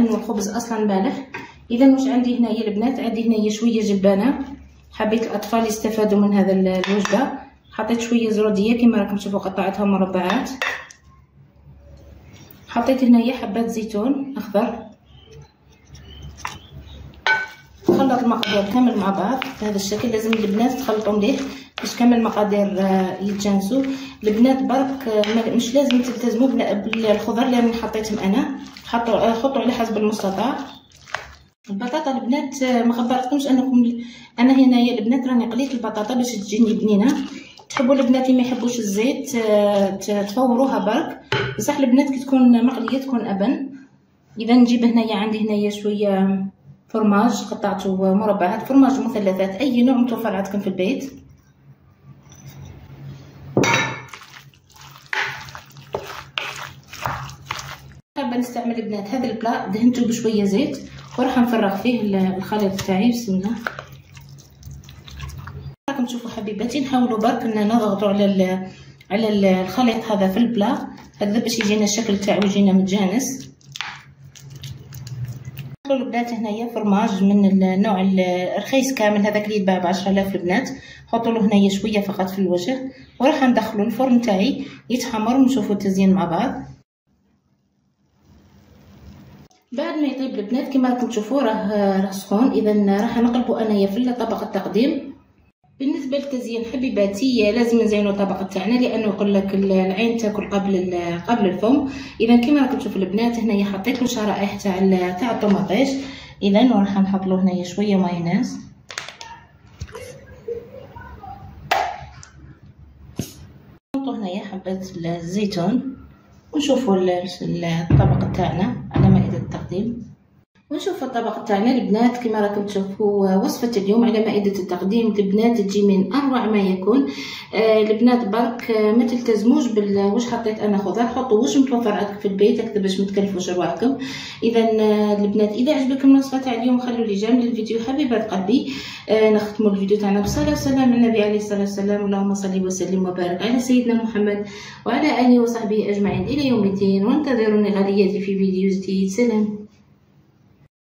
لانه الخبز اصلا مالح. اذا واش عندي هنايا البنات؟ عندي هنايا شويه جبانه، حبيت الاطفال يستفادوا من هذا الوجبه. حطيت شويه زروديه كما راكم تشوفوا، قطعتها مربعات. حطيت هنايا حبات زيتون اخضر. خلط المقادير كامل مع بعض بهذا الشكل. لازم البنات تخلطوا مليح باش كامل المقادير يتجانسوا. البنات برك مش لازم تلتزموا بالخضر اللي راني حطيتهم انا، حطوا على حسب المستطاع. البطاطا البنات ما خبرتكمش انكم انا هنايا البنات راني قليت البطاطا باش تجيني بنينه. تحبوا البنات اللي ما يحبوش الزيت تفوروها برك، بصح البنات كي تكون مقليه تكون ابن. اذا نجيب هنايا عندي هنايا شويه فرماج، قطعته مربعات، فرماج مثلثات اي نوع متوفر عندكم في البيت. حابه نستعمل البنات هذا البلا دهنته بشويه زيت وراح نفرغ فيه الخليط تاعي. بسم الله. راكم تشوفوا حبيباتي، نحاولوا برك اننا نضغطوا على الخليط هذا في البلا هذا باش يجينا الشكل تاعو يجينا متجانس. حطوا البنات هنايا فرماج من النوع الرخيص كامل، هذاك اللي يتباع ب10,000 البنات. حطوا له هنايا شويه فقط في الوجه وراح ندخلوا الفرن تاعي يتحمر ونشوفوا التزيين مع بعض. بعد ما يطيب البنات كما راكم تشوفوا راه سخون. اذا راح نقلبوا انايا في طبق التقديم. بالنسبه للتزيين حبيباتي لازم نزينوا الطبق تاعنا، لانه يقول لك العين تاكل قبل الفم. اذا كما راكم تشوفوا البنات هنايا حطيت له شرائح تاع الطوماطيش. اذا وراح نحط له هنايا شويه مايونيز. نحطوا هنايا حبات الزيتون ونشوفوا الطبق تاعنا على مائده التقديم. ونشوف الطبق تاعنا البنات كما راكم تشوفوا. وصفه اليوم على مائده التقديم البنات تجي من اروع ما يكون. البنات برك ما تلتزموش واش حطيت انا خضر، حطوا واش متوفر عندكم في البيت هكذا باش ما تكلفوش رواحكم. اذا البنات اذا عجبكم الوصفه تاع اليوم خلوا لي جيم للفيديو حبيبات قلبي. نختموا الفيديو تاعنا بالصلاه والسلام على النبي عليه الصلاه والسلام. اللهم صل وسلم وبارك على سيدنا محمد وعلى اله وصحبه اجمعين الى يوم الدين. وانتظروني غدياتي في فيديو جديد. سلام.